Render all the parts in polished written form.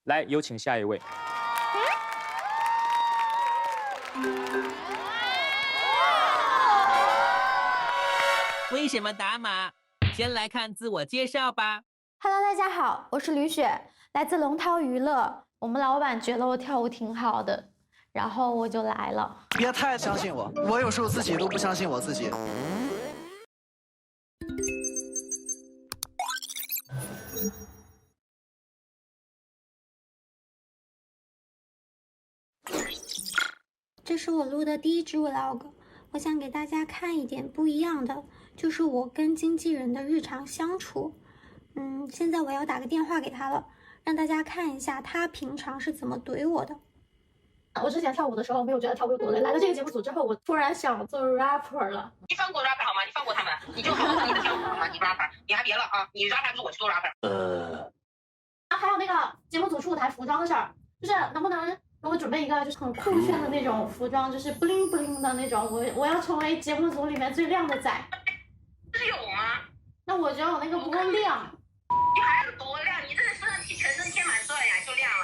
来，有请下一位。为什么打码？先来看自我介绍吧。Hello， 大家好，我是吕雪，来自龙涛娱乐。我们老板觉得我跳舞挺好的，然后我就来了。别太相信我，我有时候自己都不相信我自己。这是我录的第一支 vlog， 我想给大家看一点不一样的，就是我跟经纪人的日常相处。现在我要打个电话给他了，让大家看一下他平常是怎么怼我的。我之前跳舞的时候没有觉得跳舞有多累，来了这个节目组之后，我突然想做 rapper 了。你放过 rapper 好吗？你放过他们，你就好好听跳舞好吗？你 rapper， 你还别了啊！你 rapper 就是我去做 rapper。还有那个节目组出舞台服装的事儿，就是能不能给我准备一个就是很酷炫的那种服装，就是 bling bling 的那种，我要成为节目组里面最靓的仔。这是有吗？那我觉得我那个不够亮。你还有多亮？你这是身上全身贴满钻呀，就亮了。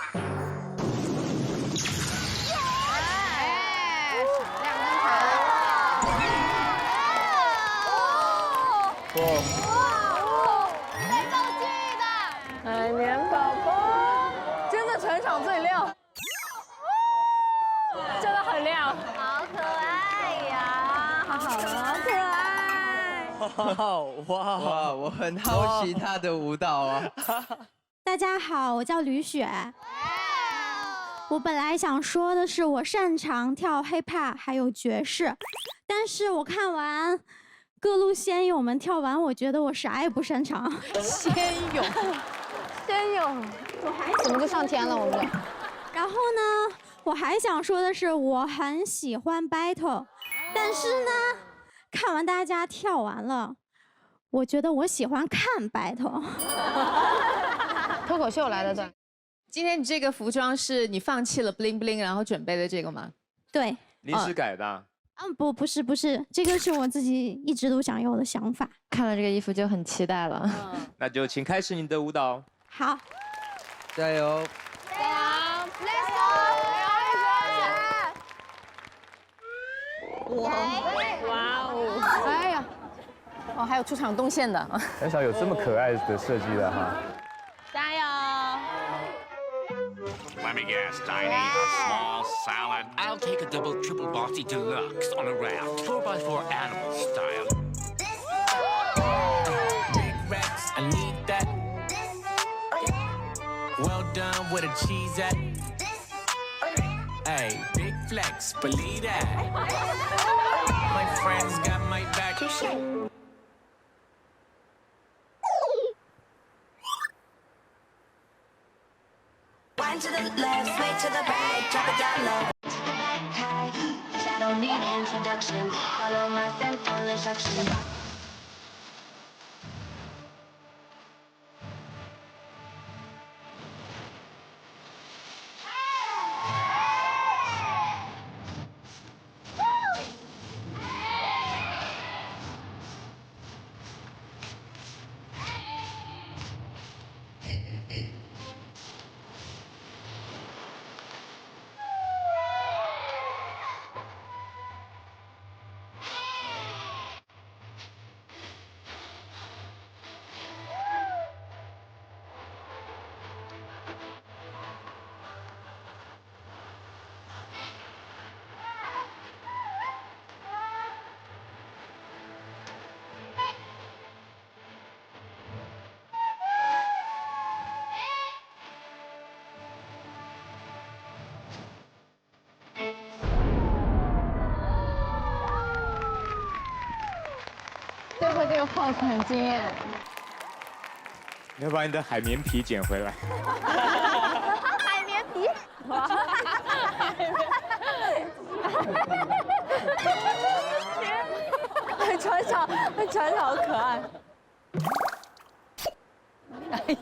没道具的，海绵宝宝，真的全场最亮，真的很亮，好可爱呀，好可爱。哇，我很好奇他的舞蹈啊。大家好，我叫吕雪。我本来想说的是我擅长跳 hiphop 还有爵士，但是我看完各路仙友们跳完，我觉得我啥也不擅长。仙勇，我还怎么就上天了？我们然后呢，我还想说的是，我很喜欢 battle， 但是呢，看完大家跳完了，我觉得我喜欢看 battle。脱口秀来的段。今天你这个服装是你放弃了 bling bling， 然后准备的这个吗？对。临时改的啊。不是，这个是我自己一直都想有的想法。看了这个衣服就很期待了。那就请开始你的舞蹈。好，加油！加油 ，Let's go！哇哦！哎呀，哦，还有出场动线的。很少有这么可爱的设计的哈。加油！ Let me guess, Tiny, a small salad. I'll take a double, triple bossy deluxe on a raft, 4x4 animal style. Big Rex, I need that. Well done, where the cheese at? Hey, big flex, believe that. My friends got my back. Wind to the left, sway to the right, drop it down low. I don't need introduction. Follow my simple instruction.最后这个 pose 很惊艳。你要把你的海绵皮捡回来。海绵皮。船长好可爱。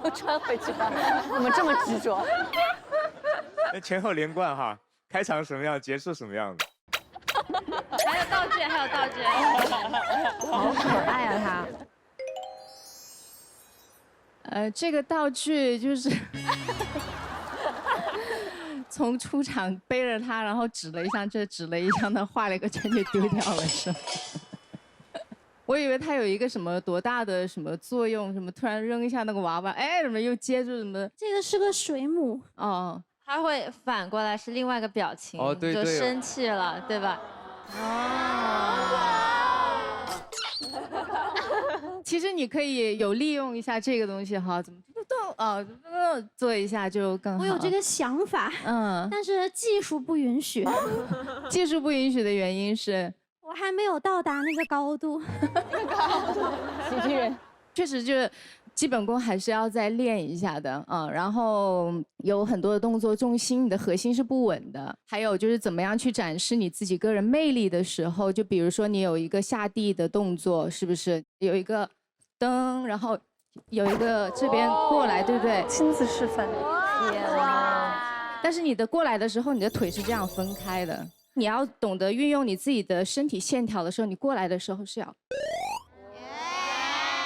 又穿回去了，怎么这么执着？那前后连贯哈，开场什么样，结束什么样的。还有道具，好可爱啊他。这个道具就是从出场背着他，然后指了一下这，指了一下那，画了一个圈就丢掉了，是吗？我以为他有一个什么多大的什么作用，什么突然扔一下那个娃娃，哎，怎么又接住什么？这个是个水母哦，他会反过来是另外一个表情，哦对对就生气了，对吧？其实你可以有利用一下这个东西哈，怎么不动啊？做一下就更好。我有这个想法，但是技术不允许。技术不允许的原因是我还没有到达那个高度。喜剧人确实就是基本功还是要再练一下的然后有很多的动作重心，你的核心是不稳的。还有就是怎么样去展示你自己个人魅力的时候，就比如说你有一个下地的动作，是不是有一个噔，然后有一个这边过来，对不对？亲自示范。天哪！但是你的过来的时候，你的腿是这样分开的。你要懂得运用你自己的身体线条的时候，你过来的时候是要。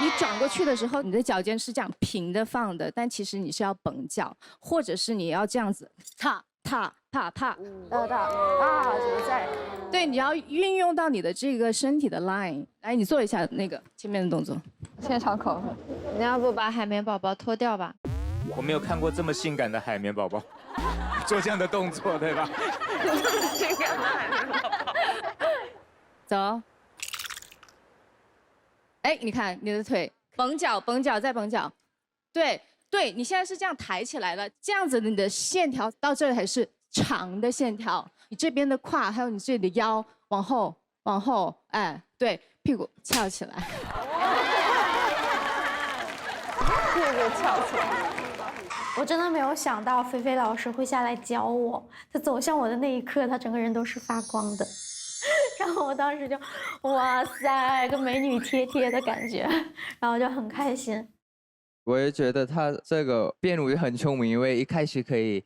你转过去的时候，你的脚尖是这样平的放的，但其实你是要绷脚，或者是你要这样子踏踏踏踏踏踏啊，就是在。对，你要运用到你的这个身体的 line。来，你做一下那个前面的动作。现场考核，你要不把海绵宝宝脱掉吧？我没有看过这么性感的海绵宝宝做这样的动作，对吧？性感的海绵宝宝。走。哎，你看你的腿，绷脚，绷脚，再绷脚。对对，你现在是这样抬起来了，这样子你的线条到这里还是长的线条。你这边的胯，还有你这里的腰，往后，往后，哎，对，屁股翘起来。屁股翘起来。我真的没有想到菲菲老师会下来教我，他走向我的那一刻，他整个人都是发光的。然后我当时就，哇塞，跟美女贴贴的感觉，然后就很开心。我也觉得他这个辩路也很聪明，因为一开始可以，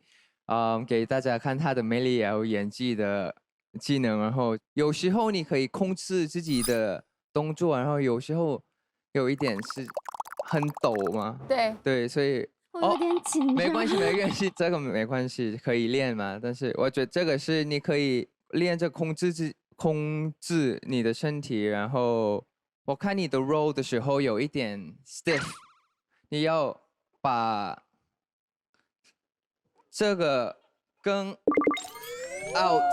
给大家看他的魅力，然后演技的技能，然后有时候你可以控制自己的动作，然后有时候有一点是很抖嘛。对对，所以我有点紧张。没关系，没关系，这个没关系，可以练嘛。但是我觉得这个是你可以练着控制你的身体，然后我看你的 roll 的时候有一点 stiff， 你要把这个跟 out，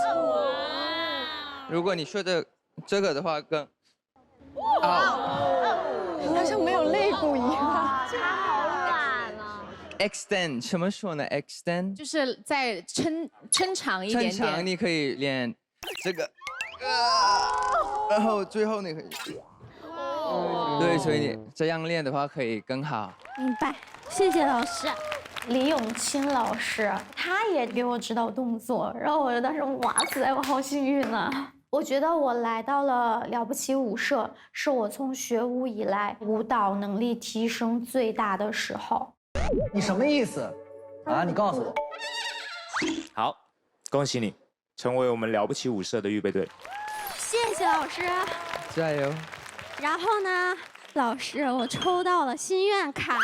如果你说的这个的话跟 out， 好像没有肋骨一样。他好懒啊。extend 怎么说呢 ？extend 就是再抻长一点点。抻长，你可以练这个。然后最后你可以，对，所以你这样练的话可以更好。明白，谢谢老师。李永清老师，他也给我指导动作，然后我就当时哇塞，我好幸运啊！我觉得我来到了了不起舞社，是我从学舞以来舞蹈能力提升最大的时候。你什么意思啊？你告诉我。好，恭喜你成为我们了不起舞社的预备队。谢谢老师，加油！然后呢，老师，我抽到了心愿卡，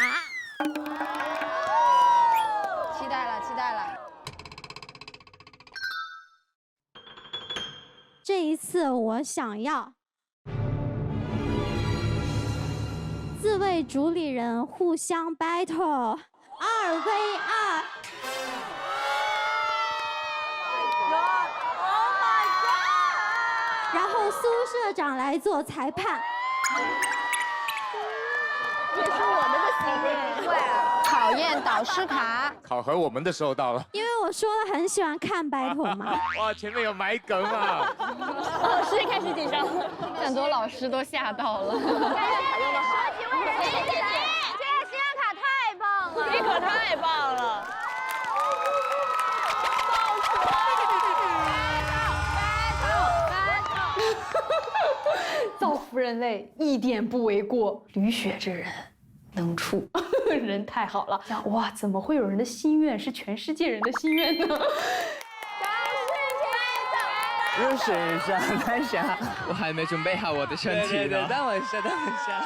期待了，期待了。这一次我想要自卫主理人互相 battle 2v2。然后苏社长来做裁判。这是我们的心愿。对，考验导师卡。考核我们的时候到了。因为我说了很喜欢看 battle 嘛。哇，前面有埋梗啊！老师开始紧张，很多老师都吓到了。感谢你设计为人谢谢，这个心愿卡太棒了，你可太棒了。造福人类一点不为过，吕雪这人能处，人太好了。哇，怎么会有人的心愿是全世界人的心愿呢？热水一下，等一下，我还没准备好我的身体呢。等我一下，等我一下。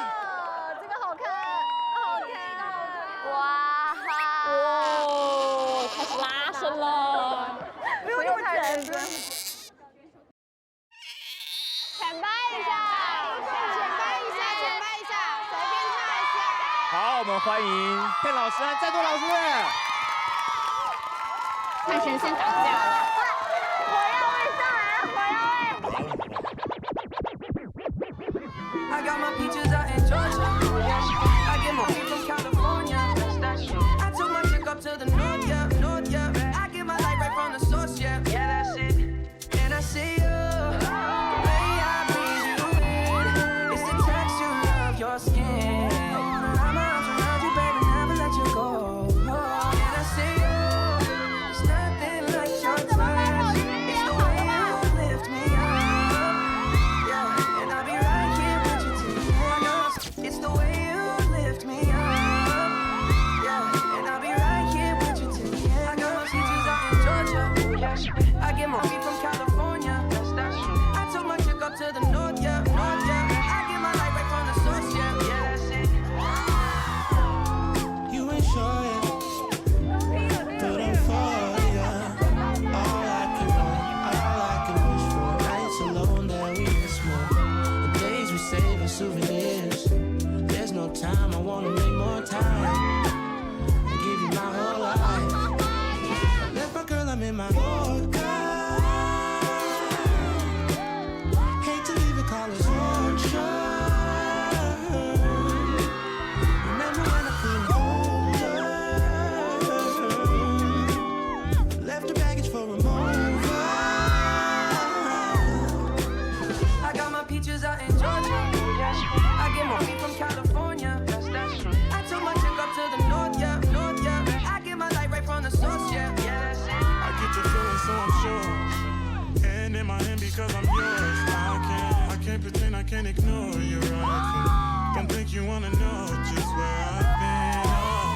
这个好看，好看，哇哈！哦，开始拉伸了。太认真。浅掰一下，随便踏一下。好，我们欢迎骗老师和战斗老师。看神仙打架了。火药味上来了，火药味。I got my peaches out in Georgia. I get my weed from California. I took my chick up to the north, yeah, north, yeah. I get my light right from the source, yeah, yeah, that's it. And I see you, the way I breathe you in, it's the texture of your skin. I wanna wrap my arms around you, baby, never let you go. And I see you, it's nothing like your touch. It's the way you lift me up, yeah. And I'll be right here with you till the end. It's the way you lift me up, yeah. And I'll be right here with you till the end. I got my peaches out in Georgia. I get my weed from California. I took my chick up to the north, yeah, north, yeah. I get my light right from the source, yeah, yeah, that's it. You ain't sure yet, but I'm for ya. All I can wish for, nights alone that we miss more. The days we save as souvenirs. There's no time, I wanna make more time and give you my whole life. Left my girl, I'm in my Yorker. Hate to leave it, call it torture. Remember when I couldn't hold her? Left her baggage for a moment. I got my peaches out in Georgia. I get my weed from California. I took my chick up to the north, yeah, north, yeah. I get my light right from the source, yeah, yeah, that's it. I get your feeling, so I'm sure. And in my hand because I'm yours. I can't pretend, I can't ignore you. Don't think you wanna know just where I've been. Oh,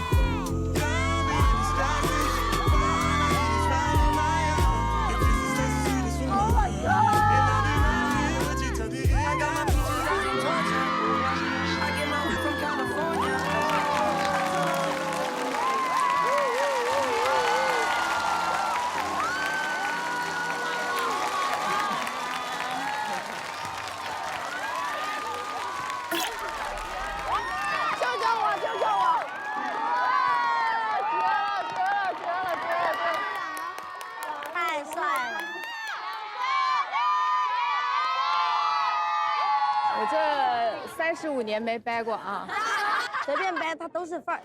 don't be distracted. All I need is right in my arms. Your kisses taste the sweetest from my heart. And I'll be right here with you till the end. I got my peaches out in Georgia. I get my weed from California.太帅了！我这35年没掰过啊，随便掰，它都是范儿。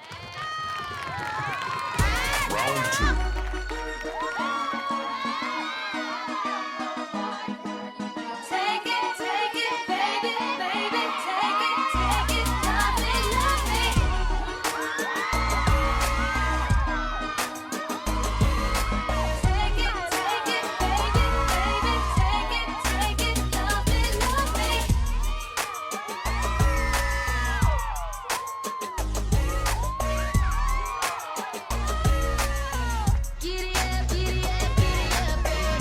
Take it, baby, baby, take it, love me, love me. Take it, baby, baby, take it, love me, love me. Giddy up, giddy up, giddy up, baby.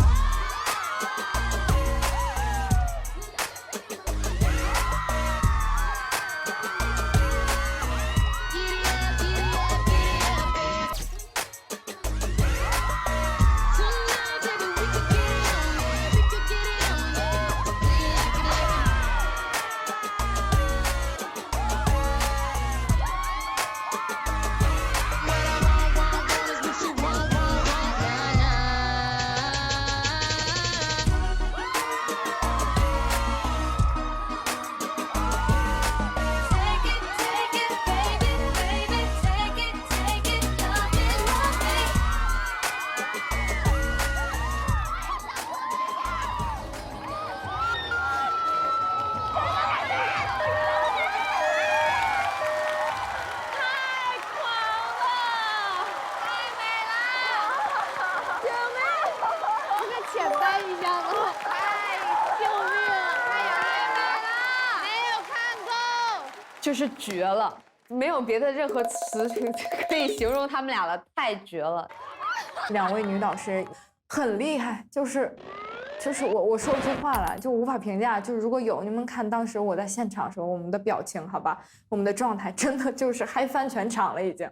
就是绝了，没有别的任何词可以形容他们俩了，太绝了。两位女导师很厉害，就是我说不出话来，就无法评价。就是如果有你们看当时我在现场的时候，我们的表情，好吧，我们的状态真的就是嗨翻全场了，已经。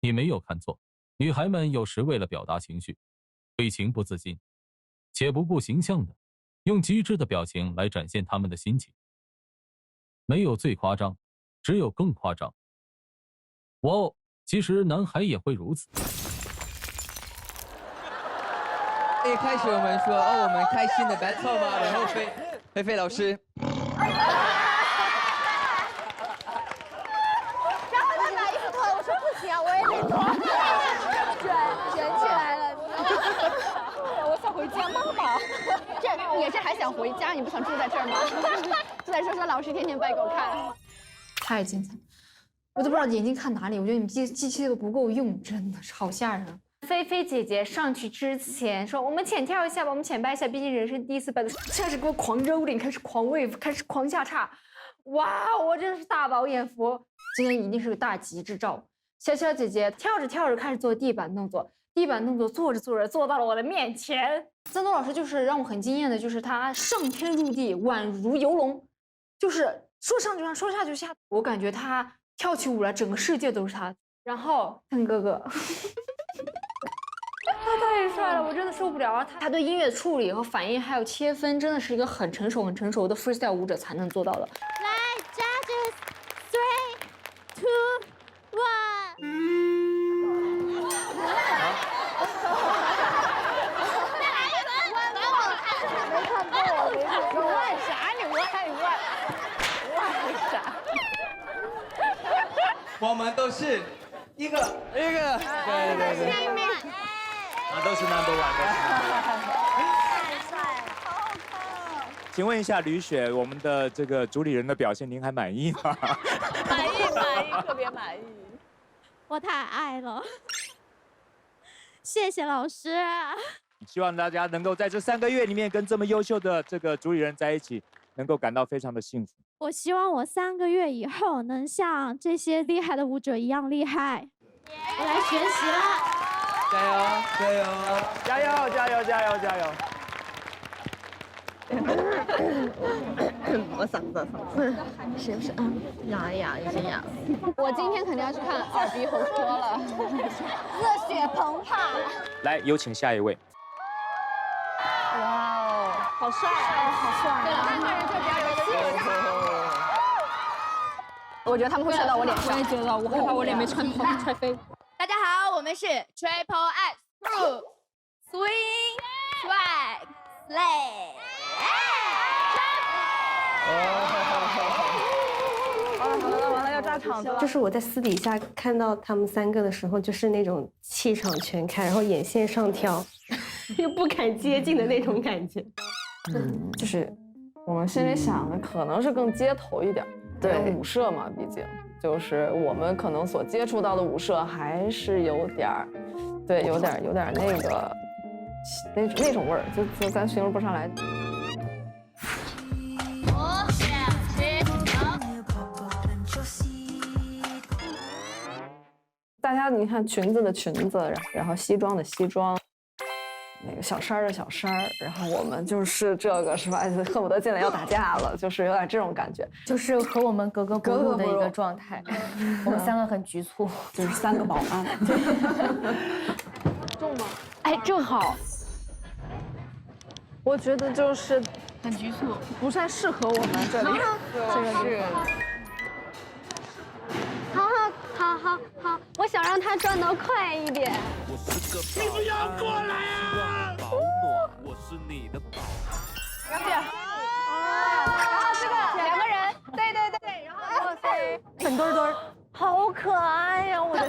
你没有看错，女孩们有时为了表达情绪，会情不自禁，且不顾形象的用极致的表情来展现他们的心情。没有最夸张，只有更夸张。哇哦，其实男孩也会如此。一开始我们说哦，我们开心的 battle 嘛，然后菲菲老师，然后他把衣服脱了，我说不行啊，我也得脱，卷起来了。我想回家，妈妈。这也是还想回家，你不想住在这儿吗？就在说老师天天掰给我看，太精彩，我都不知道眼睛看哪里。我觉得你们机器都不够用，真的是好吓人。菲菲姐姐上去之前说：“我们浅跳一下吧，我们浅掰一下，毕竟人生第一次掰的。”开始给我狂rolling，开始狂 wave， 开始狂下叉。哇，我真的是大饱眼福，今天一定是个大吉之兆。小小姐姐跳着跳着开始做地板动作，地板动作做着做着做到了我的面前。曾东老师就是让我很惊艳的，就是他上天入地，宛如游龙，就是说上就上，说下就下。我感觉他跳起舞来，整个世界都是他。然后曾哥哥。他太帅了，我真的受不了。他对音乐处理和反应还有切分，真的是一个很成熟的 freestyle 舞者才能做到的。来 ，judges 3, 2, 1。再来一轮，没看过，没看过。你问啥？你问啥？我们都是一个，对。都是 number one， 都是 number one。太帅了，好看。请问一下吕雪，我们的这个主理人的表现，您还满意吗？满意，特别满意。我太爱了，谢谢老师。希望大家能够在这3个月里面跟这么优秀的这个主理人在一起，能够感到非常的幸福。我希望我3个月以后能像这些厉害的舞者一样厉害。我来学习了。加油！加油！加油！加油！加油！加油！我嗓子，是不是？哑已经哑了。我今天肯定要去看耳鼻喉科了，热血澎湃。来，有请下一位。哇哦，好帅啊！好帅！对了，看人就比较有气势。我觉得他们会摔到我脸上。我也觉得，我害怕我脸没穿好，踹飞。大家好，我们是 Triple X Crew Swing Swag Slay。完了，要炸场子了。就是我在私底下看到他们3个的时候，就是那种气场全开，然后眼线上挑，又不敢接近的那种感觉。就是我们心里想的可能是更街头一点，对，舞社嘛，毕竟。就是我们可能所接触到的舞社还是有点儿，对，有点那个那种味儿，就咱形容不上来。大家你看裙子的裙子，然后西装的西装。那个小衫的小衫，然后我们就是这个是吧？恨不得进来要打架了，就是有点这种感觉，就是和我们格格不入的一个状态。我们3个很局促，就是3个保安。重吗？哎，正好。我觉得就是很局促，不太适合我们这里。这个是。好，我想让他转得快一点。你不要过来啊！我是你的宝。然后这个2个人，对，然后飞，粉墩墩，好可爱呀！我的。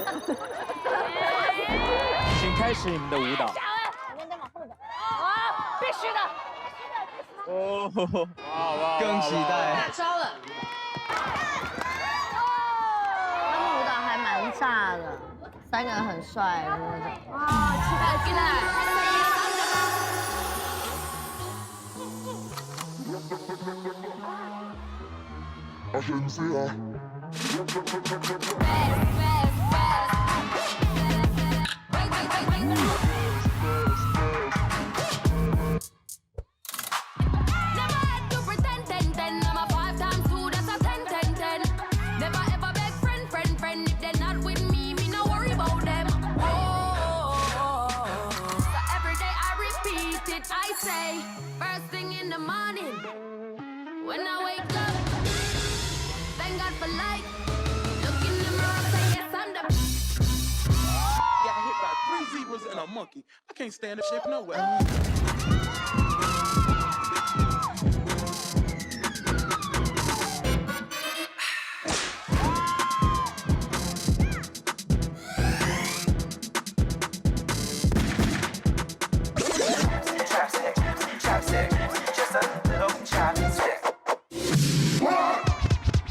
请开始你们的舞蹈。必须的。哦，哇，更期待。大招了。蛮炸的，3个人很帅的那种。哇，期待！ monkey. I can't stand that shit nowhere.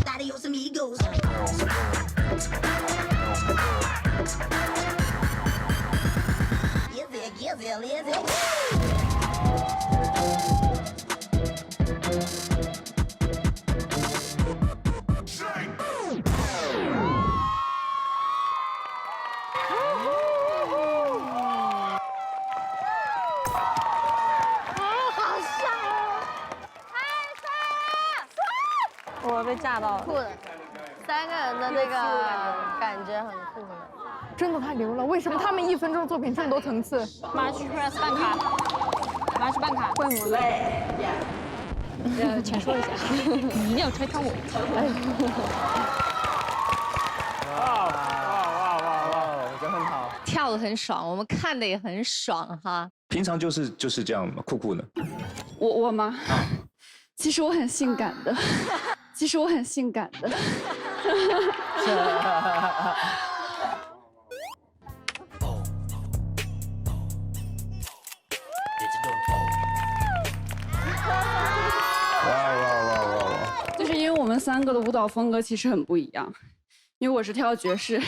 Adios amigos. Is it?好帅哦！我被炸到了。酷的，3个人的那个感觉很酷的。真的太牛了！为什么他们1分钟作品这么多层次？马上去 press 办卡，马上去办卡。会母泪。浅说一下，你一定要拆穿我。哇，我觉得很好。跳得很爽，我们看的也很爽哈。平常就是这样嘛，酷酷的。我吗？其实我很性感的，其实我很性感的。就是因为我们3个的舞蹈风格其实很不一样，因为我是跳爵士，然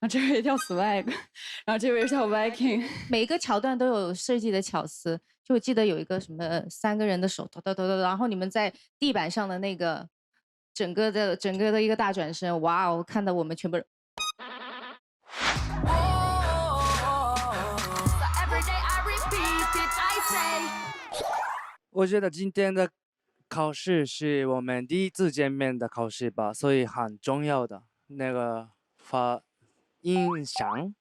后这位跳 swag， 然后这位是跳 Viking， 每一个桥段都有设计的巧思。就我记得有一个什么3个人的手抖，然后你们在地板上的那个整个的一个大转身，哇哦，看到我们全部人。我觉得今天的考试是我们第一次见面的考试吧，所以很重要的那个印象。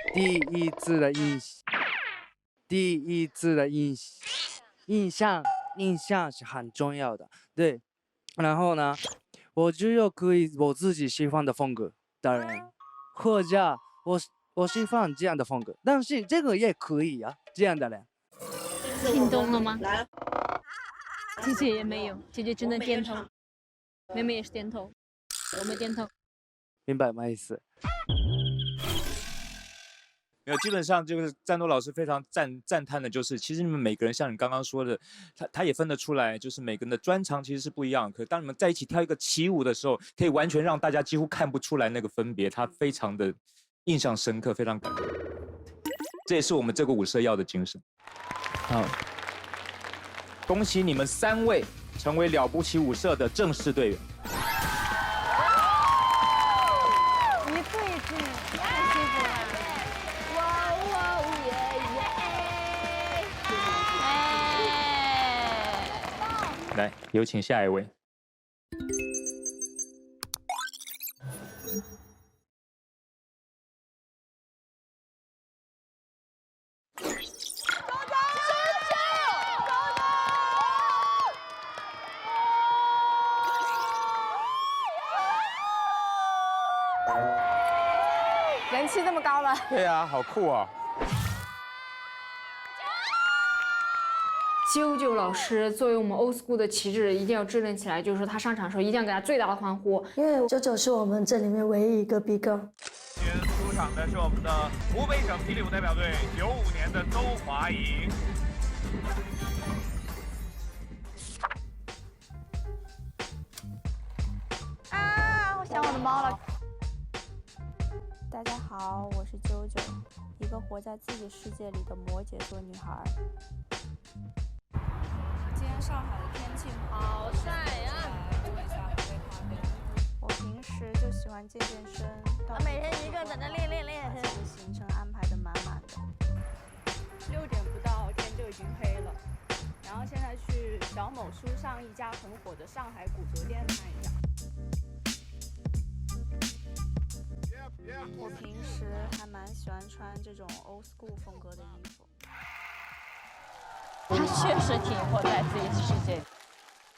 第一次的印象是很重要的，对。然后呢，我只有可以我自己喜欢的风格的人，或者我喜欢这样的风格，但是这个也可以啊，这样的人。听懂了吗？姐姐也没有，姐姐只能点头，妹妹也是点头，我没点头。明白吗意思？没有，基本上就是战斗老师非常赞叹的，就是其实你们每个人像你刚刚说的，他也分得出来，就是每个人的专长其实是不一样。可当你们在一起跳一个起舞的时候，可以完全让大家几乎看不出来那个分别，他非常的印象深刻，非常感动。这也是我们这个舞社要的精神。好，恭喜你们3位成为了不起舞社的正式队员。一次一次，太幸福了。来，有请下一位。人气这么高了。对啊，好酷啊！啾老师作为我们 old school 的旗帜，一定要支棱起来，就是说他上场的时候一定要给他最大的欢呼。因为啾是我们这里面唯一一个 big girl。今天出场的是我们的湖北省霹雳舞代表队95年的周华颖。啊！我想我的猫了。大家好，我是啾，一个活在自己世界里的摩羯座女孩。今天上海的天气好晒呀！我平时就喜欢健身，我每天一个人在那练。这个行程安排的满满的。6点不到天就已经黑了，然后现在去小某书上一家很火的上海骨折店看一下。我平时还蛮喜欢穿这种 old school 风格的衣服。他确实挺活在自己世界里。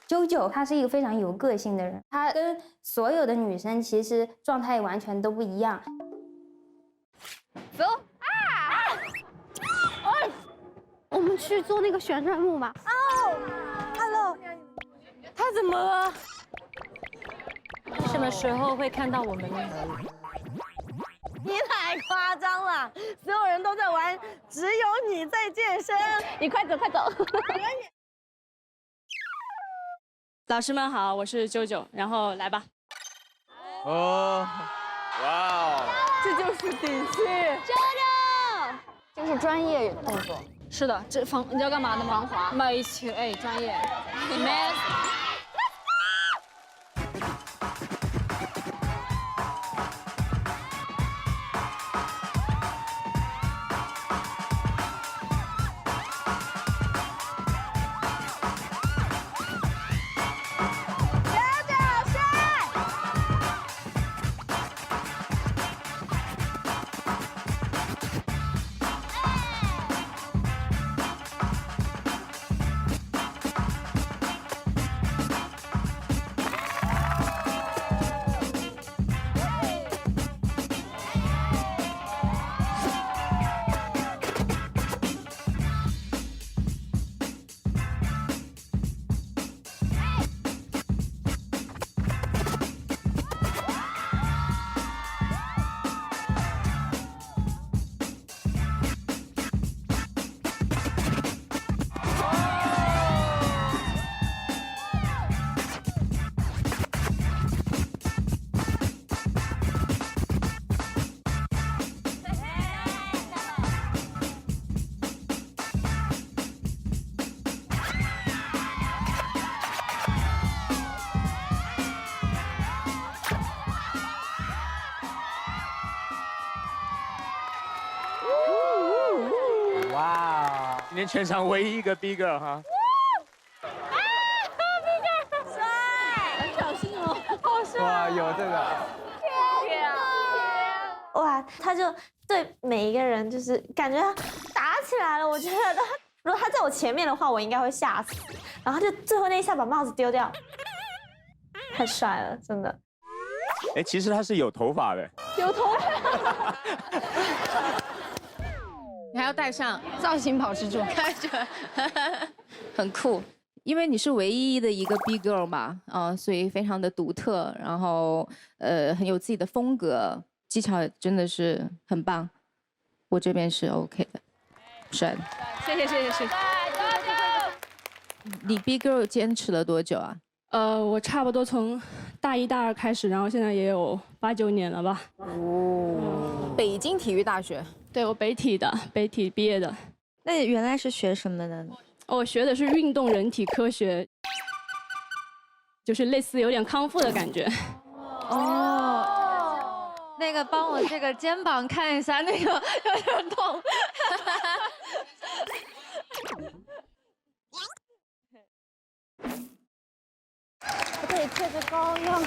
啾她是一个非常有个性的人，她跟所有的女生其实状态完全都不一样。走啊！我们去做那个旋转木马。Hello， 他怎么了？什么时候会看到我们呢？你太夸张了，所有人都在玩，只有你在健身。你快走，快走！老师们好，我是啾啾，然后来吧。哦，哇哦，这就是底气。啾啾，这是专业动作。是的，这你知道干嘛的吗？防滑。没错，哎，专业。没。哇，今天全场唯一一个 B girl 哈。帅，小心哦，好帅！哇，有这个。天啊！哇，他就对每一个人就是感觉打起来了。我觉得如果他在我前面的话，我应该会吓死。然后他就最后那一下把帽子丢掉，太帅了，真的。哎，其实他是有头发的。有头发。你还要戴上造型保持住，看着很酷。因为你是唯一的一个 B girl 嘛，所以非常的独特，然后很有自己的风格，技巧真的是很棒。我这边是 OK 的，帅的。谢谢谢谢谢谢。你 B girl 坚持了多久啊？我差不多从大1、大2开始，然后现在也有8、9年了吧。哦，北京体育大学。对，我北体的，北体毕业的。那原来是学什么的呢？我学的是运动人体科学，就是类似有点康复的感觉。哦，那个帮我这个肩膀看一下，那个有点痛。我可以贴着膏药。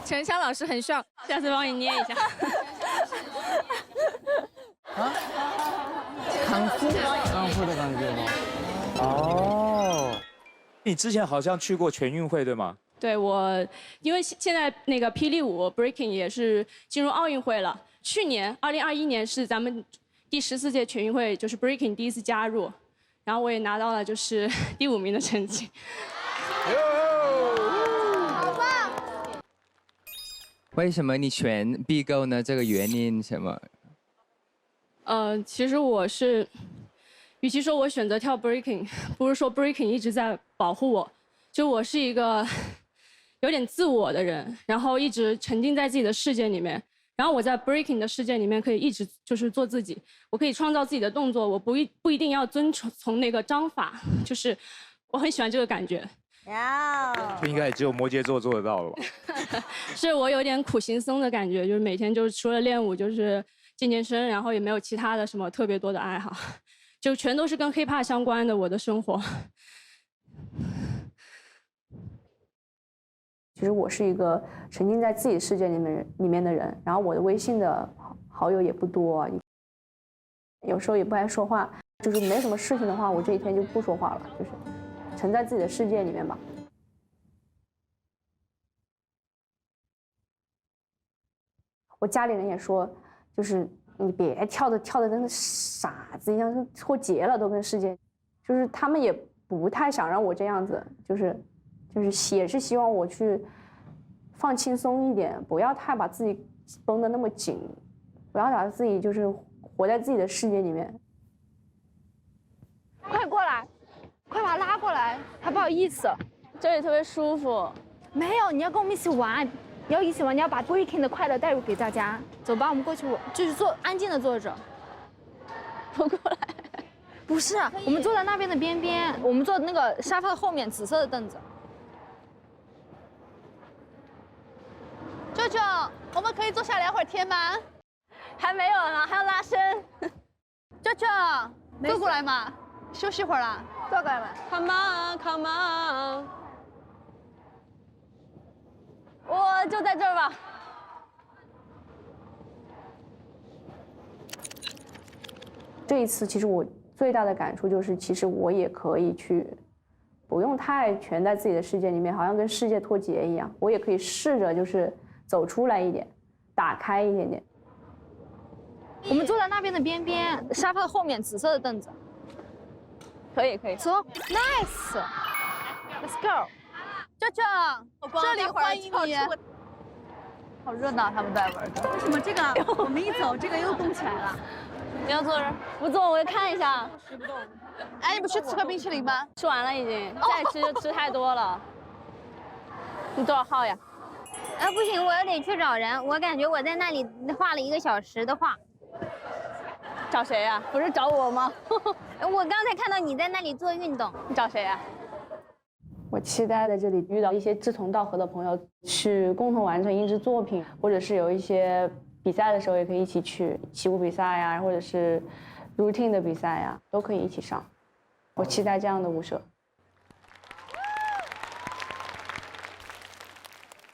陈翔老师很帅，下次帮你捏一下。康复的感觉吗？哦，你之前好像去过全运会对吗？对，我因为现在那个霹雳舞 breaking 也是进入奥运会了。去年2021年是咱们第14届全运会，就是 breaking 第一次加入，然后我也拿到了就是第5名的成绩。好棒！为什么你选 B girl 呢？这个原因什么？其实我是，与其说我选择跳 breaking， 不是说 breaking 一直在保护我，就我是一个有点自我的人，然后一直沉浸在自己的世界里面，然后我在 breaking 的世界里面可以一直就是做自己，我可以创造自己的动作，我不一定要遵从那个章法，就是我很喜欢这个感觉。这应该也只有摩羯座做得到了吧？是我有点苦行僧的感觉，就是每天就是除了练舞就是健身，然后也没有其他的什么特别多的爱好，就全都是跟 hiphop 相关的我的生活。其实我是一个沉浸在自己世界里面的人，然后我的微信的好友也不多，有时候也不爱说话，就是没什么事情的话，我这一天就不说话了，就是沉在自己的世界里面吧。我家里人也说，就是你别跳的跟傻子一样，是脱节了都跟世界，就是他们也不太想让我这样子，就是也是希望我去放轻松一点，不要太把自己绷得那么紧，不要把自己就是活在自己的世界里面。快过来，快把他拉过来，他不好意思。这里特别舒服。没有，你要跟我们一起玩，你要一起玩，你要把 breaking 的快乐带入给大家。走吧，我们过去，就是坐安静的坐着。不过来。不是，我们坐在那边的边边，我们坐那个沙发的后面，紫色的凳子。舅舅，我们可以坐下聊会儿天吗？还没有呢，还要拉伸。舅舅，坐过来嘛，休息会儿啦。坐过来嘛。Come on, come on。我就在这儿吧。这一次，其实我最大的感触就是，其实我也可以去，不用太全在自己的世界里面，好像跟世界脱节一样。我也可以试着就是走出来一点，打开一点点。我们坐在那边的边边，沙发的后面，紫色的凳子。可以可以。走 ，nice，let's go。舅舅，这里欢迎你。好热闹，他们在玩的。为什么这个我们一走，这个又动起来了？你要坐这儿？不坐，我看一下。吃不动。哎，你不去吃个冰淇淋吗？吃完了已经，再吃就吃太多了。你多少号呀？不行，我得去找人。我感觉我在那里画了1个小时的画。找谁呀？不是找我吗？我刚才看到你在那里做运动。你找谁呀？我期待在这里遇到一些志同道合的朋友，去共同完成一支作品，或者是有一些比赛的时候也可以一起去，起舞比赛呀，或者是 routine 的比赛呀，都可以一起上。我期待这样的舞社。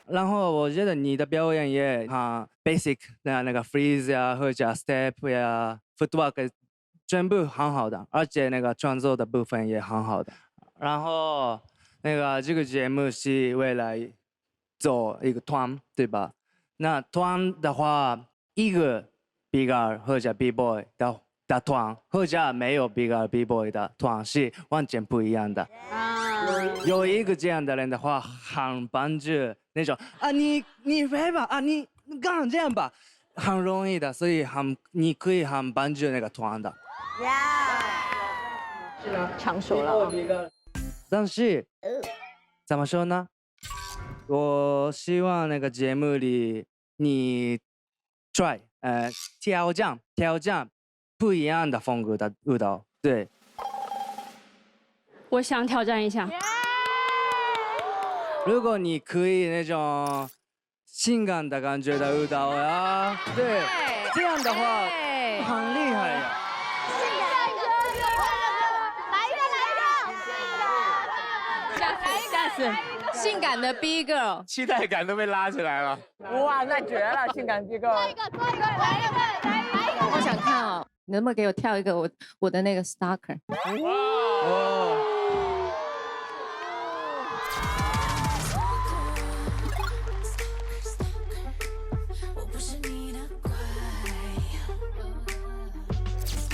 然后我觉得你的表演也很 basic 的那个 freeze 呀，或者 step 呀 footwork 全部很好的，而且那个创作的部分也很好的。然后那个这个节目是为了做一个团，对吧？那团的话，一个 big girl 或者 b boy 的团，或者没有 big girl b boy 的团是完全不一样的。有一个这样的人的话，很帮助那种啊，你来吧啊，你刚好这样吧，很容易的，所以你可以很帮助那个团的。抢手了啊。但是怎么说呢？我希望那个节目里你 try 挑战不一样的风格的舞蹈，对。我想挑战一下。如果你可以那种性感的感觉的舞蹈呀，对，这样的话很厉害呀。下次性感的 B girl， 期待感都被拉起来了。哇，那绝了，性感 B girl。来一个，来一个。我想看哦，你能不能给我跳一个我的那个 stalker？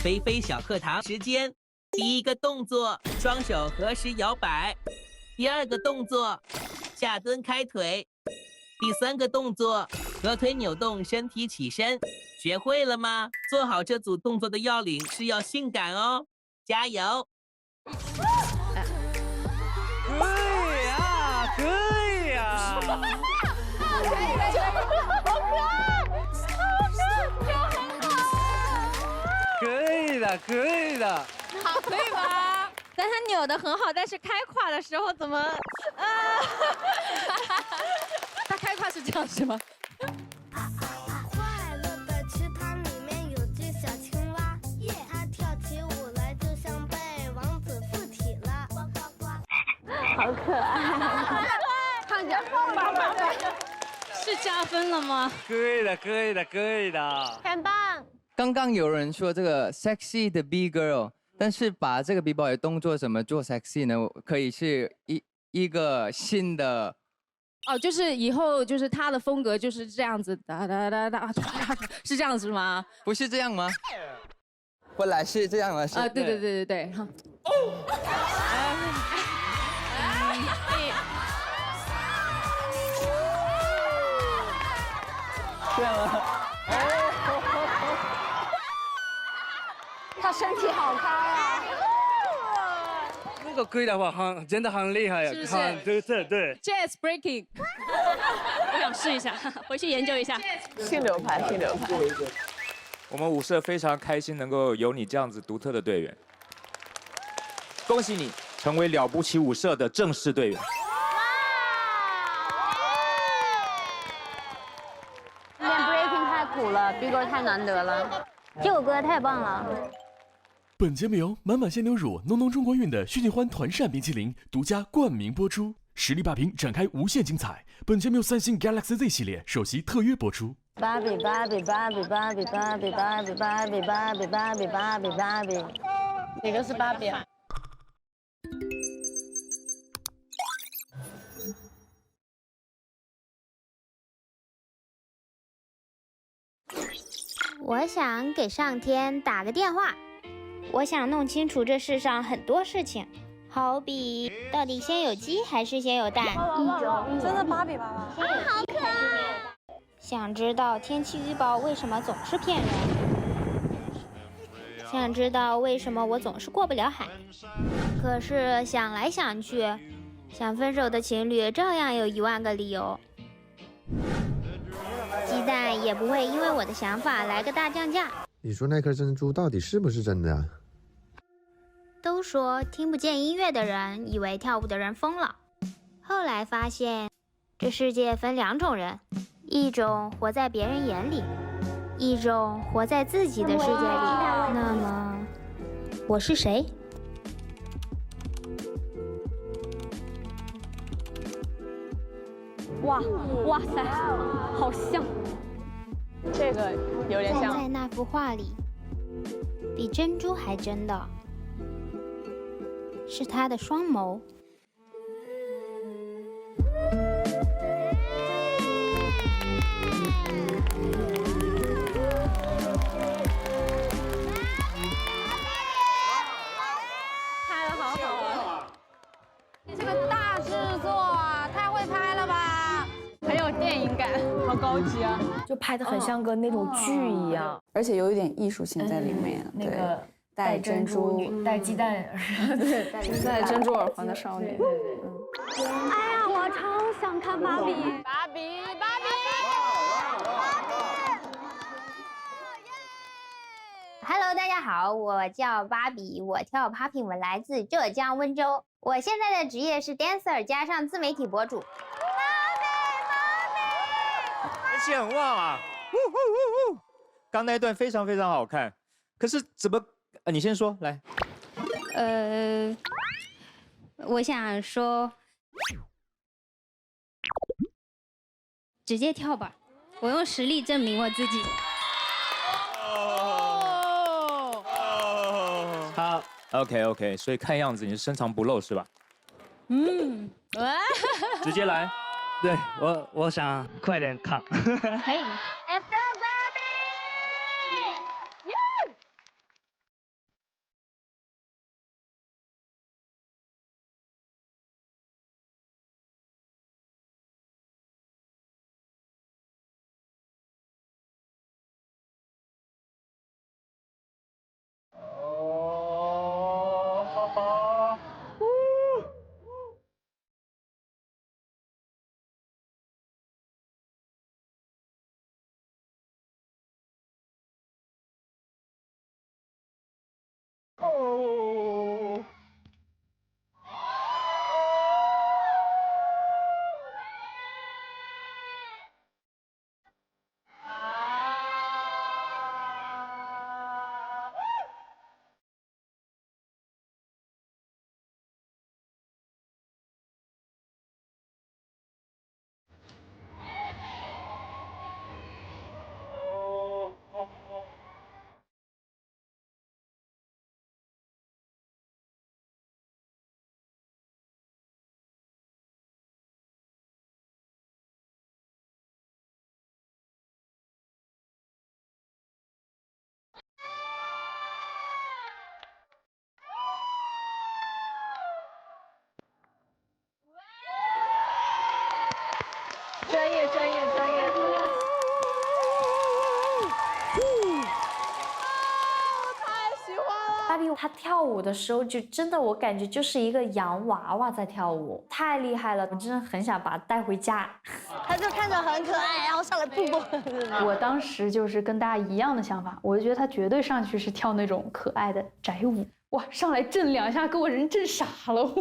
菲菲小课堂时间，第一个动作，双手合十摇摆；第二个动作，下蹲开腿；第三个动作，合腿扭动，身体起身。学会了吗？做好这组动作的要领是要性感哦，加油！可以啊，可以啊！可以的，可以的。好，可以吧？但他扭的很好，但是开胯的时候怎么？他开胯是这样是吗？快乐的池塘里面有只小青蛙，它跳起舞来就像被王子附体了。好可爱，看见凤吧，是加分了吗？可以的，可以的，可以的。很棒。刚刚有人说这个 sexy 的 B girl， 但是把这个 B boy 动作怎么做 sexy 呢？可以是一个新的哦，就是以后就是他的风格就是这样子，哒哒哒哒，是这样子吗？不是这样吗？本来是这样吗？是。啊，对对对对对。哈。这样吗？他身体好开啊！那个可以的话，真的很厉害，是不是很独特，对。 Jazz breaking， 我想试一下，回去研究一下。新流派，新流派。我们舞社非常开心能够有你这样子独特的队员，恭喜你成为了不起舞社的正式队员。练 breaking 太苦了 ，B 哥太难得了，这首歌太棒了。本节目由满满鲜牛乳、浓浓中国韵的旭旭欢团扇冰淇淋独家冠名播出，实力霸屏展开无限精彩。本节目由三星 Galaxy Z 系列首席特约播出。芭比芭比芭比芭比芭比芭比芭比芭比芭比芭比芭比，哪个是芭比啊？我想给上天打个电话，我想弄清楚这世上很多事情，好比到底先有鸡还是先有蛋？真的芭比妈妈，好可爱！想知道天气预报为什么总是骗人？想知道为什么我总是过不了海？可是想来想去，想分手的情侣照样有10000个理由。鸡蛋也不会因为我的想法来个大降价。你说那颗珍珠到底是不是真的啊？都说听不见音乐的人以为跳舞的人疯了，后来发现这世界分2种人，一种活在别人眼里，一种活在自己的世界里。那么我是谁？哇塞，好像，这个有点像。站在那幅画里，比珍珠还真的是他的双眸。拍得好好啊！这个大制作啊，太会拍了吧！很有电影感，好高级啊！就拍的很像个那种剧一样，而且有一点艺术性在里面。那个戴珍珠、戴鸡蛋，对，戴珍珠耳环的少女。哎呀，我超想看芭比！芭比，芭比！ Hello， 大家好，我叫芭比，我跳 popping， 我来自浙江温州。我现在的职业是 dancer 加上自媒体博主。人气很旺啊！刚那一段非常非常好看，可是怎么？你先说来。我想说，直接跳吧，我用实力证明我自己。 好 ，OK， 所以看样子你是深藏不露是吧？嗯，直接来。对我想快点看。可以。他跳舞的时候，就真的我感觉就是一个洋娃娃在跳舞，太厉害了，我真的很想把他带回家。他就看着很可爱，然后上来不不。我当时就是跟大家一样的想法，我就觉得他绝对上去是跳那种可爱的宅舞，哇，上来震2下，给我人震傻了。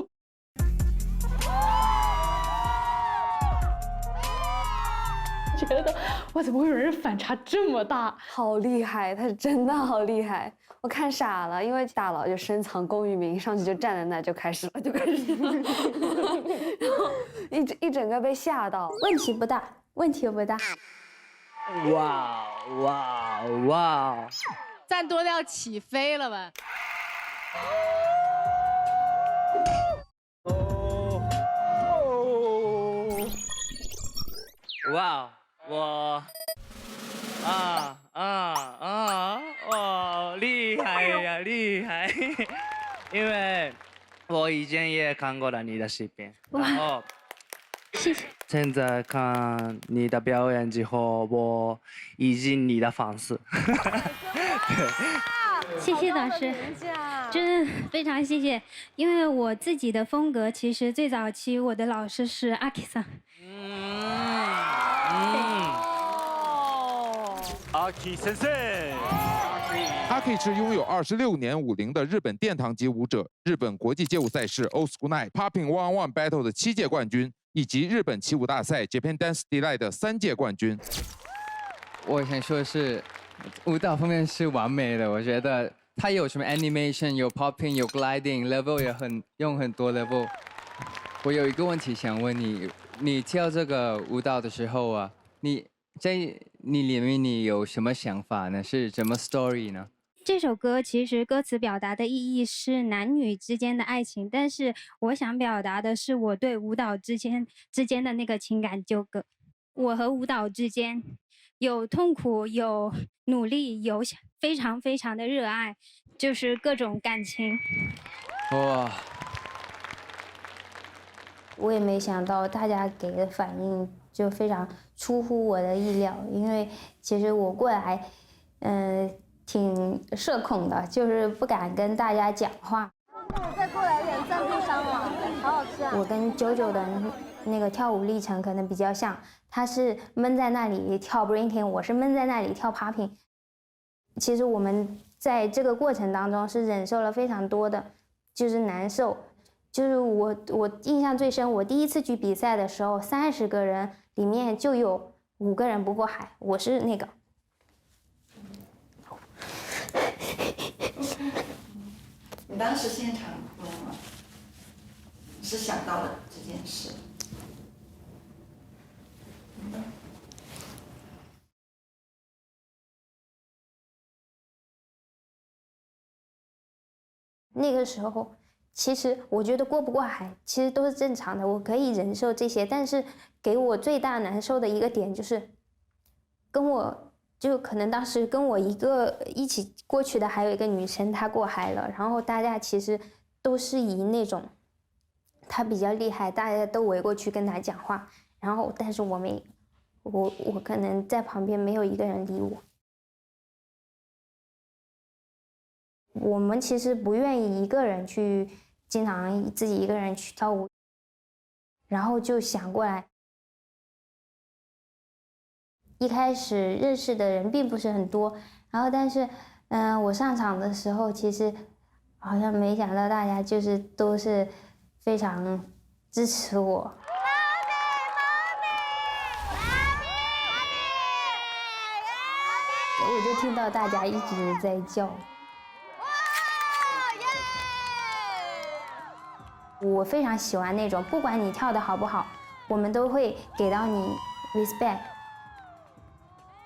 觉得哇，怎么会有人反差这么大？好厉害，他真的好厉害，我看傻了，因为大佬就深藏功与名，上去就站在那就开始了，然后一整个被吓到。问题不大，问题不大。哇哇哇！赞多的要起飞了吧？哇！我厉害呀，厉害！因为我以前也看过了你的视频，然后谢谢。现在看你的表演之后，我已经你的粉丝。谢谢老师，真的非常谢谢。因为我自己的风格，其实最早期我的老师是阿 K 桑。阿 K 先生。阿 K 是拥有26年舞龄的日本殿堂级舞者，日本国际街舞赛事 Old School Night Popping 101 Battle 的7届冠军，以及日本起舞大赛 Japan Dance Delight 的3届冠军。我想说的是，舞蹈方面是完美的，我觉得它有什么 animation， 有 popping， 有 gliding，level 也用很多 level。我有一个问题想问你，你跳这个舞蹈的时候啊，你里面你有什么想法呢？是什么 story 呢？这首歌其实歌词表达的意义是男女之间的爱情，但是我想表达的是我对舞蹈之间的那个情感纠葛。我和舞蹈之间有痛苦，有努力，有非常非常的热爱，就是各种感情。哇！我也没想到大家给的反应就非常出乎我的意料，因为其实我过来，挺社恐的，就是不敢跟大家讲话。再过来一点赞助商了，好好吃啊！我跟九的那个跳舞历程可能比较像，他是闷在那里跳 breaking， 我是闷在那里跳 popping。其实我们在这个过程当中是忍受了非常多的，就是难受。就是我印象最深，我第一次去比赛的时候，30个人里面就有5个人不过海，我是那个。你当时现场哭了吗？是想到了这件事。那个时候，其实我觉得过不过海其实都是正常的，我可以忍受这些。但是给我最大难受的一个点就是，就可能当时跟我一起过去的还有一个女生，她过海了，然后大家其实都是以那种她比较厉害，大家都围过去跟她讲话，然后但是我可能在旁边没有一个人理我。我们其实不愿意一个人去，经常自己一个人去跳舞，然后就想过来。一开始认识的人并不是很多，然后但是，我上场的时候，其实好像没想到大家就是都是非常支持我。我就听到大家一直在叫。我非常喜欢那种，不管你跳的好不好，我们都会给到你 respect。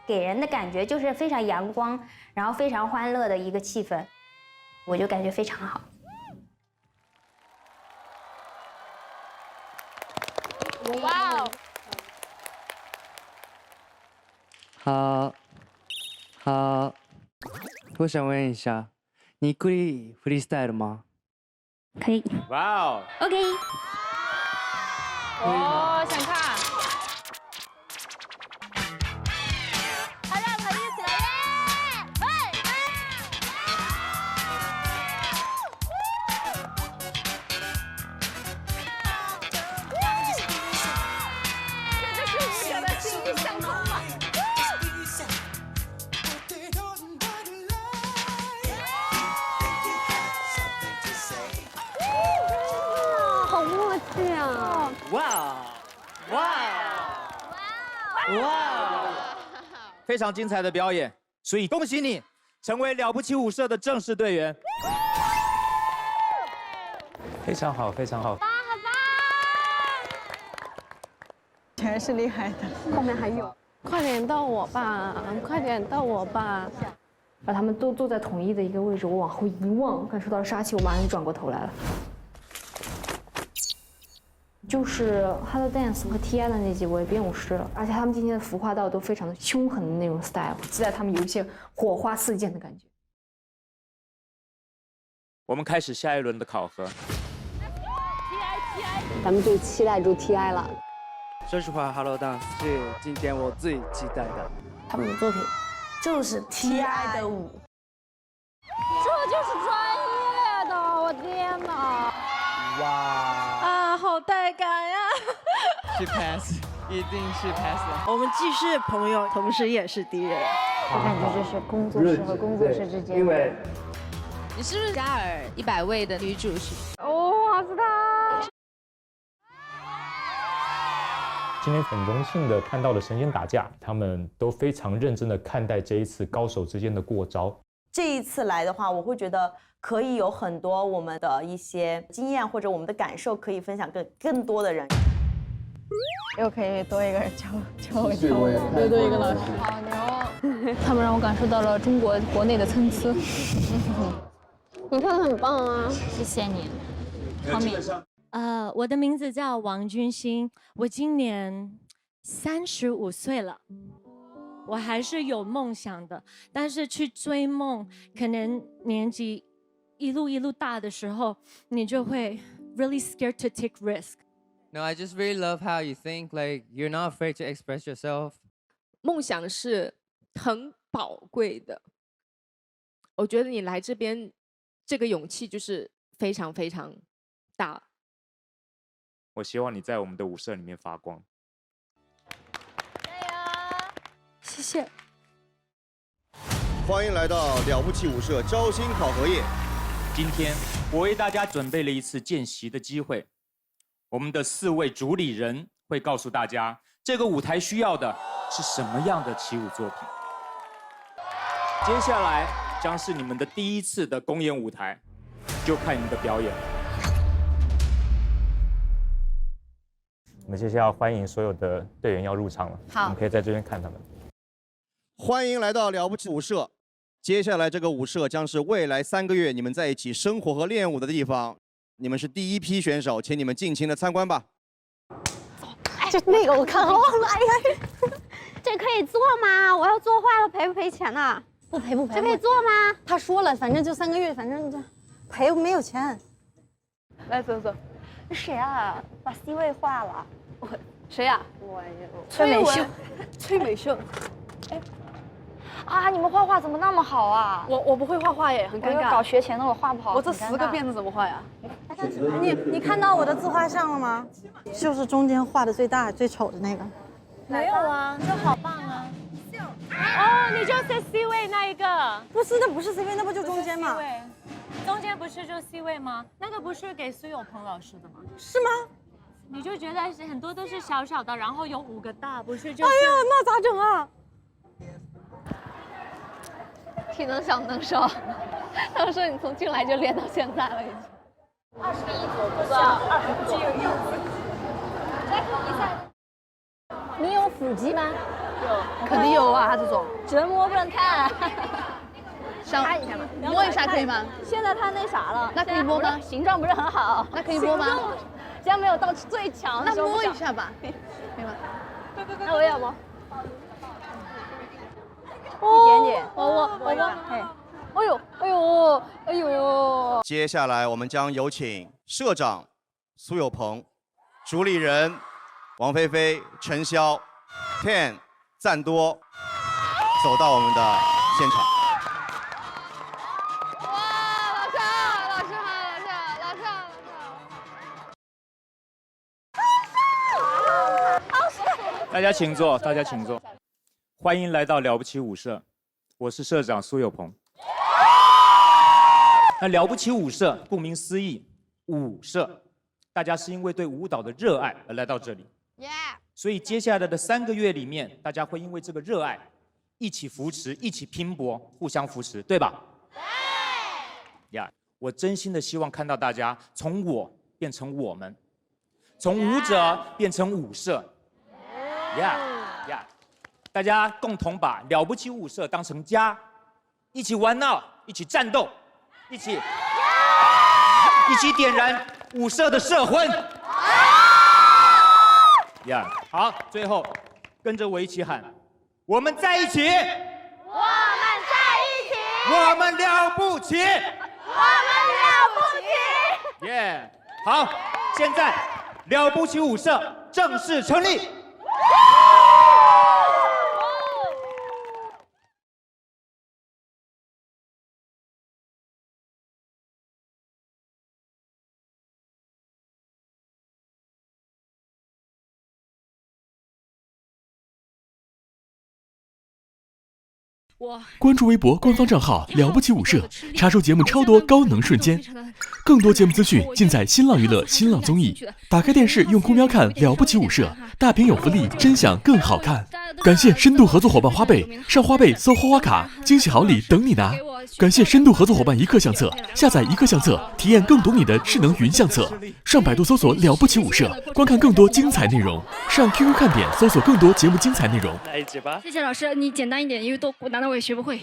给人的感觉就是非常阳光，然后非常欢乐的一个气氛，我就感觉非常好。哇好，哦！好，我想问一下，你可以 freestyle 吗？可以。哇哦 ！OK。哦，想看。哇哇！非常精彩的表演，所以恭喜你成为了不起舞社的正式队员。非常好，非常好。全是厉害的，后面还有，快点到我吧，快点到我吧。把他们都坐在统一的一个位置，我往后一望，感受到了杀气，我马上就转过头来了。就是 Hello Dance 和 TI 的那几位编舞师，而且他们今天的服化道都非常的凶狠的那种 style， 期待他们有一些火花四溅的感觉。我们开始下一轮的考核。咱们就期待住 TI 了。说实话 ，Hello Dance 是今天我最期待的。他们的作品就是 TI 的舞，这就是专业的，我天哪！哇！啊，好带感呀！是 pass， 一定是 pass 了。我们既是朋友，同时也是敌人。我感觉这是工作室和工作室之间。因为你是不是嘉尔100位的女主是？哇塞！今天很荣幸的看到了神仙打架，他们都非常认真的看待这一次高手之间的过招。这一次来的话，我会觉得可以有很多我们的一些经验或者我们的感受可以分享给更多的人。又可以多一个人教我，又多一个老师，好牛！他们让我感受到了中国国内的参差。你跳得很棒啊，谢谢你，方敏。我的名字叫王君馨，我今年35岁了。我还是有梦想的，但是去追梦，可能年纪一路大的时候，你就会 really scared to take risk. No, I just really love how you think. Like you're not afraid to express yourself. 梦想是很宝贵的，我觉得你来这边，这个勇气就是非常非常大。我希望你在我们的舞社里面发光。谢谢。欢迎来到了不起舞社招新考核夜。今天我为大家准备了一次见习的机会，我们的4位主理人会告诉大家，这个舞台需要的是什么样的起舞作品。接下来将是你们的第一次的公演舞台，就看你们的表演。我们接下来要欢迎所有的队员要入场了，好，我们可以在这边看他们。欢迎来到了不起舞社。接下来这个舞社将是未来3个月你们在一起生活和练舞的地方。你们是第一批选手，请你们尽情的参观吧。就那个我看忘了，哎呀，这可以做吗？我要做坏了赔不赔钱呐？不赔。这可以做吗？他说了，反正就3个月，反正这赔没有钱。来走。这谁啊？把 C 位画了。谁呀？崔美秀。哎，啊，你们画画怎么那么好啊？我不会画画耶，很尴尬。搞学前的我画不好。我这10个辫子怎么画呀？你看到我的自画像了吗？就是中间画的最大最丑的那个。没有啊，这好棒啊！哦，你就是 C 位那一个。不是，那不是 C 位，那不就中间吗？中间不是就 C 位吗？那个不是给苏有朋老师的吗？是吗？你就觉得很多都是小小的，然后有5个大，不是就？哎呀，那咋整啊？体能小能手，他们说你从进来就练到现在了，已经。21左不到20，只有1。来比赛。你有腹肌吗？有，肯定有啊，这种。只能摸不能看。擦一下吗？摸一下可以吗？现在他那啥了，那可以摸吗？形状不是很好，那可以摸吗？现在没有到最强的时候。那摸一下吧，可以吗？那我也摸。一点点，我摸。哎呦！接下来我们将有请社长苏有朋、主理人王菲菲、陈潇、Ten、赞多走到我们的现场。大家请坐，大家请坐。欢迎来到了不起舞社，我是社长苏有朋。那了不起舞社，顾名思义，舞社，大家是因为对舞蹈的热爱而来到这里。所以接下来的3个月里面，大家会因为这个热爱，一起扶持，一起拼搏，互相扶持，对吧？对。我真心的希望看到大家从我变成我们，从舞者变成舞社。大家共同把了不起舞社当成家，一起玩闹，一起战斗，一起点燃舞社的社魂。好，最后跟着我一起喊：我们在一起，我们在一起，我们了不起，我们了不起。好，现在了不起舞社正式成立。关注微博官方账号了不起舞社，查收节目超多高能瞬间。更多节目资讯尽在新浪娱乐、新浪综艺。打开电视用酷喵看了不起舞社，大屏有福利，真享更好看。感谢深度合作伙伴花呗，上花呗搜花花卡，惊喜好礼等你拿。感谢深度合作伙伴一刻相册，下载一刻相册，体验更懂你的智能云相册。上百度搜索了不起舞社，观看更多精彩内容。上 QQ 看点搜索更多节目精彩内容。来一吧。谢谢老师，你简单一点，因为多难的我也学不会。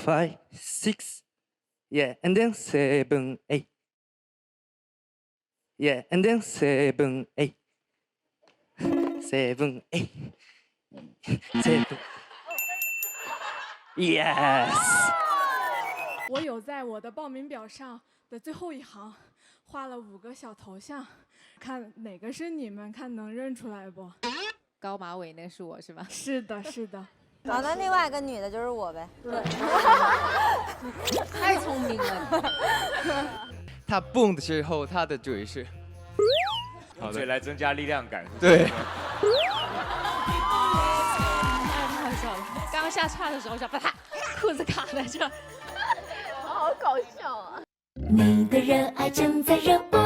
5, 6, yeah, and then 7, 8. Yeah, and then 7, 8. 7, 8. 7. Yes. 我有在我的报名表上的最后一行画了5个小头像，看哪个是你们，看能认出来不？高马尾那是我是吧？是的，是的。好，那另外一个女的就是我呗。对，太聪明了。他蹦的时候，他的嘴是用嘴来增加力量感。对。太好笑了！刚刚下叉的时候，就把他裤子卡在这，好搞笑啊！你的热爱正在热播。